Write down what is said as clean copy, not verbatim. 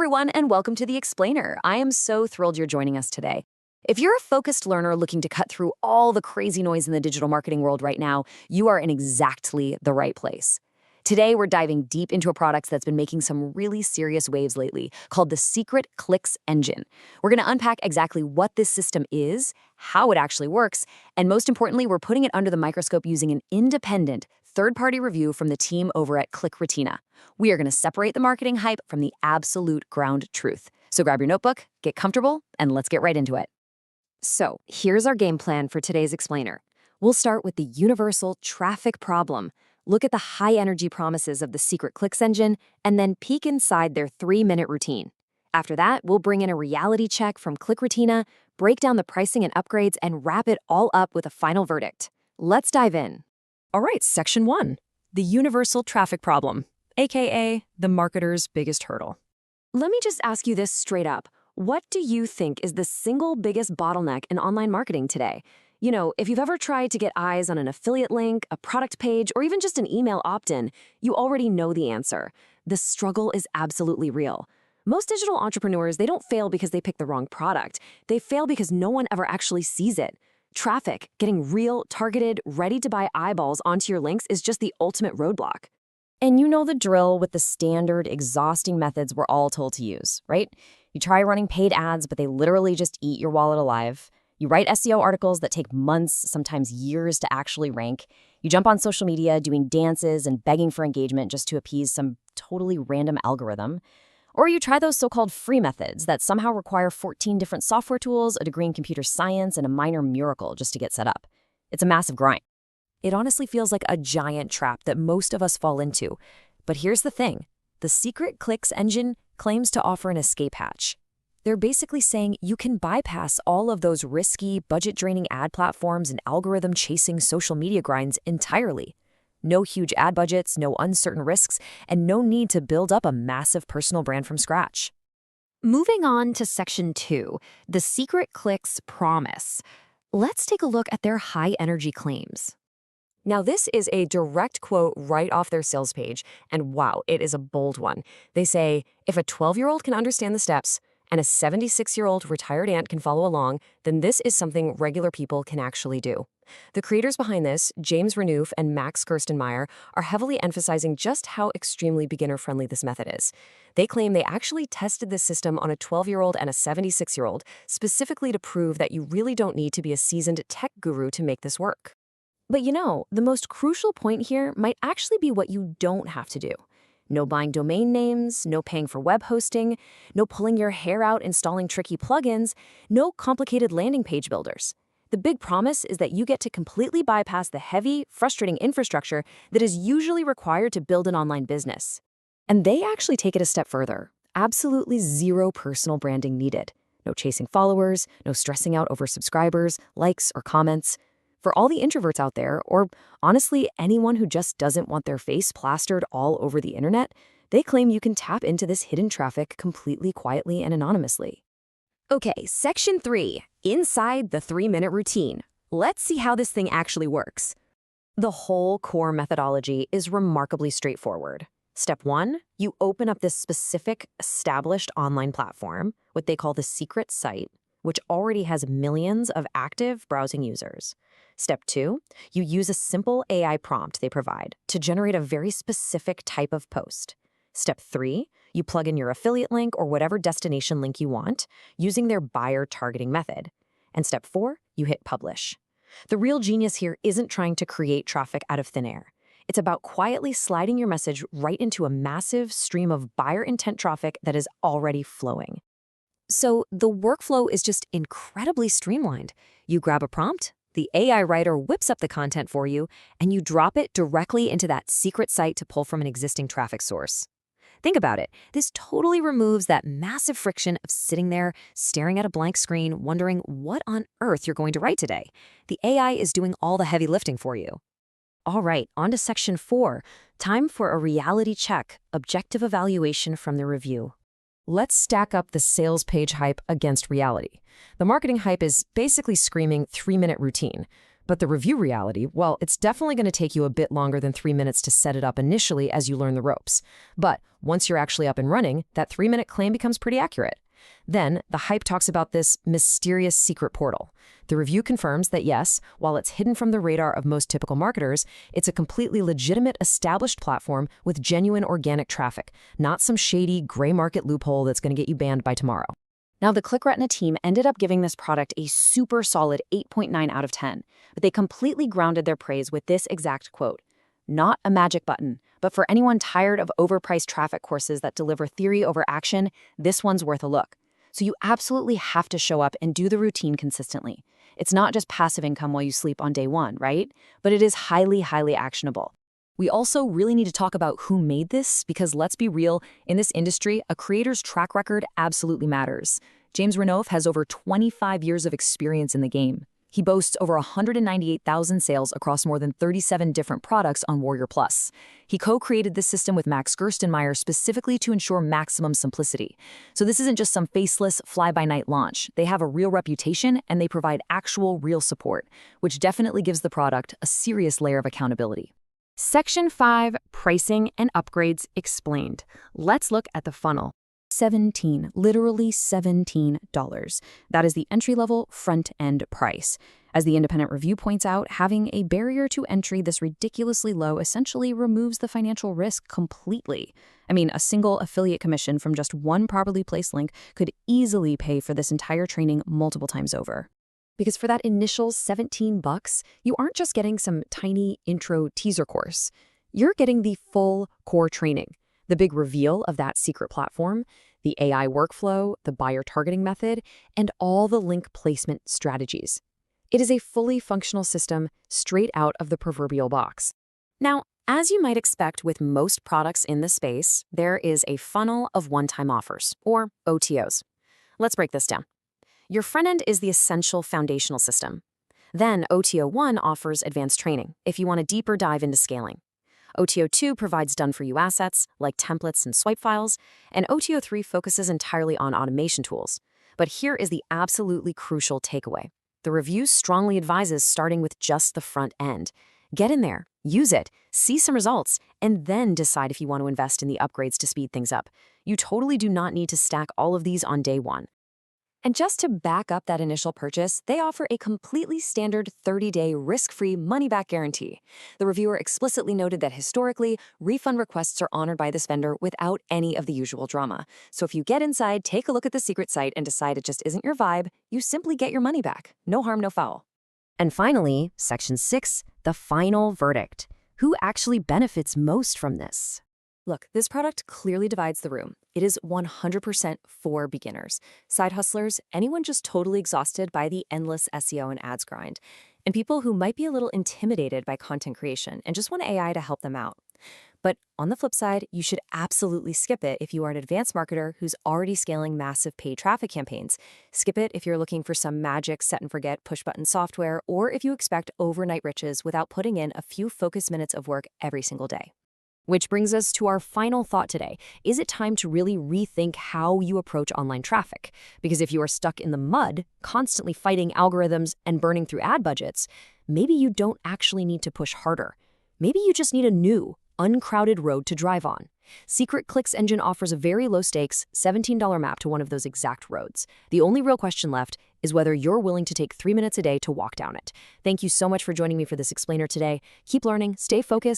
everyone, and welcome to The Explainer. I am so thrilled you're joining us today. If you're a focused learner looking to cut through all the crazy noise in the digital marketing world right now, you are in exactly the right place. Today, we're diving deep into a product that's been making some really serious waves lately, called the Secret Clicks Engine. We're going to unpack exactly what this system is, how it actually works, and most importantly, we're putting it under the microscope using an independent, third-party review from the team over at ClickRetina. We are going to separate the marketing hype from the absolute ground truth. So grab your notebook, get comfortable, and let's get right into it. So here's our game plan for today's explainer. We'll start with the universal traffic problem. Look at the high-energy promises of the Secret Clicks engine, and then peek inside their 3-minute routine. After that, we'll bring in a reality check from ClickRetina, break down the pricing and upgrades, and wrap it all up with a final verdict. Let's dive in. All right, Section 1, the universal traffic problem, aka the marketer's biggest hurdle. Let me just ask you this straight up. What do you think is the single biggest bottleneck in online marketing today? You know, if you've ever tried to get eyes on an affiliate link, a product page, or even just an email opt-in, you already know the answer. The struggle is absolutely real. Most digital entrepreneurs, they don't fail because they pick the wrong product. They fail because no one ever actually sees it. Traffic, getting real, targeted, ready-to-buy eyeballs onto your links is just the ultimate roadblock. And you know the drill with the standard, exhausting methods we're all told to use, right? You try running paid ads, but they literally just eat your wallet alive. You write SEO articles that take months, sometimes years to actually rank. You jump on social media doing dances and begging for engagement just to appease some totally random algorithm. Or you try those so-called free methods that somehow require 14 different software tools, a degree in computer science, and a minor miracle just to get set up. It's a massive grind. It honestly feels like a giant trap that most of us fall into. But here's the thing. The Secret Clicks engine claims to offer an escape hatch. They're basically saying you can bypass all of those risky, budget-draining ad platforms and algorithm-chasing social media grinds entirely. No huge ad budgets, no uncertain risks, and no need to build up a massive personal brand from scratch. Moving on to Section 2, the Secret Clicks promise. Let's take a look at their high-energy claims. Now, this is a direct quote right off their sales page, and wow, it is a bold one. They say, if a 12-year-old can understand the steps, and a 76-year-old retired aunt can follow along, then this is something regular people can actually do. The creators behind this, James Renouf and Max Gerstenmaier, are heavily emphasizing just how extremely beginner-friendly this method is. They claim they actually tested this system on a 12-year-old and a 76-year-old, specifically to prove that you really don't need to be a seasoned tech guru to make this work. But you know, the most crucial point here might actually be what you don't have to do. No buying domain names, no paying for web hosting, no pulling your hair out installing tricky plugins, no complicated landing page builders. The big promise is that you get to completely bypass the heavy, frustrating infrastructure that is usually required to build an online business. And they actually take it a step further. Absolutely zero personal branding needed. No chasing followers, no stressing out over subscribers, likes, or comments. For all the introverts out there, or honestly anyone who just doesn't want their face plastered all over the internet, they claim you can tap into this hidden traffic completely quietly and anonymously. Okay, Section 3, inside the 3-minute routine. Let's see how this thing actually works. The whole core methodology is remarkably straightforward. Step 1, you open up this specific established online platform, what they call the secret site, which already has millions of active browsing users. Step 2, you use a simple AI prompt they provide to generate a very specific type of post. Step 3, you plug in your affiliate link or whatever destination link you want using their buyer targeting method. And step 4, you hit publish. The real genius here isn't trying to create traffic out of thin air. It's about quietly sliding your message right into a massive stream of buyer intent traffic that is already flowing. So the workflow is just incredibly streamlined. You grab a prompt, the AI writer whips up the content for you, and you drop it directly into that secret site to pull from an existing traffic source. Think about it. This totally removes that massive friction of sitting there, staring at a blank screen, wondering what on earth you're going to write today. The AI is doing all the heavy lifting for you. All right, on to Section 4. Time for a reality check, objective evaluation from the review. Let's stack up the sales page hype against reality. The marketing hype is basically screaming 3-minute routine. But the review reality, well, it's definitely going to take you a bit longer than 3 minutes to set it up initially as you learn the ropes. But once you're actually up and running, that 3-minute claim becomes pretty accurate. Then, the hype talks about this mysterious secret portal. The review confirms that yes, while it's hidden from the radar of most typical marketers, it's a completely legitimate, established platform with genuine organic traffic, not some shady, gray market loophole that's going to get you banned by tomorrow. Now, the ClickRetina team ended up giving this product a super solid 8.9 out of 10, but they completely grounded their praise with this exact quote: "Not a magic button, but for anyone tired of overpriced traffic courses that deliver theory over action, this one's worth a look." So you absolutely have to show up and do the routine consistently. It's not just passive income while you sleep on day one, right? But it is highly, highly actionable. We also really need to talk about who made this, because let's be real, in this industry, a creator's track record absolutely matters. James Renouf has over 25 years of experience in the game. He boasts over 198,000 sales across more than 37 different products on Warrior Plus. He co-created this system with Max Gerstenmaier specifically to ensure maximum simplicity. So this isn't just some faceless, fly-by-night launch. They have a real reputation, and they provide actual, real support, which definitely gives the product a serious layer of accountability. Section 5, Pricing and Upgrades Explained. Let's look at the funnel. Literally $17. That is the entry-level front-end price. As the independent review points out, having a barrier to entry this ridiculously low essentially removes the financial risk completely. I mean, a single affiliate commission from just one properly placed link could easily pay for this entire training multiple times over. Because for that initial $17, you aren't just getting some tiny intro teaser course. You're getting the full core training. The big reveal of that secret platform, the AI workflow, the buyer targeting method, and all the link placement strategies. It is a fully functional system straight out of the proverbial box. Now, as you might expect with most products in the space, there is a funnel of one-time offers, or OTOs. Let's break this down. Your front end is the essential foundational system. Then OTO 1 offers advanced training if you want a deeper dive into scaling. OTO 2 provides done-for-you assets, like templates and swipe files, and OTO 3 focuses entirely on automation tools. But here is the absolutely crucial takeaway. The review strongly advises starting with just the front end. Get in there, use it, see some results, and then decide if you want to invest in the upgrades to speed things up. You totally do not need to stack all of these on day one. And just to back up that initial purchase, they offer a completely standard 30-day risk-free money-back guarantee. The reviewer explicitly noted that historically, refund requests are honored by this vendor without any of the usual drama. So if you get inside, take a look at the secret site, and decide it just isn't your vibe, you simply get your money back. No harm, no foul. And finally, Section 6, the final verdict. Who actually benefits most from this? Look, this product clearly divides the room. It is 100% for beginners, side hustlers, anyone just totally exhausted by the endless SEO and ads grind, and people who might be a little intimidated by content creation and just want AI to help them out. But on the flip side, you should absolutely skip it if you are an advanced marketer who's already scaling massive paid traffic campaigns. Skip it if you're looking for some magic set-and-forget push-button software, or if you expect overnight riches without putting in a few focused minutes of work every single day. Which brings us to our final thought today. Is it time to really rethink how you approach online traffic? Because if you are stuck in the mud, constantly fighting algorithms and burning through ad budgets, maybe you don't actually need to push harder. Maybe you just need a new, uncrowded road to drive on. Secret Clicks Engine offers a very low-stakes, $17 map to one of those exact roads. The only real question left is whether you're willing to take 3 minutes a day to walk down it. Thank you so much for joining me for this explainer today. Keep learning, stay focused,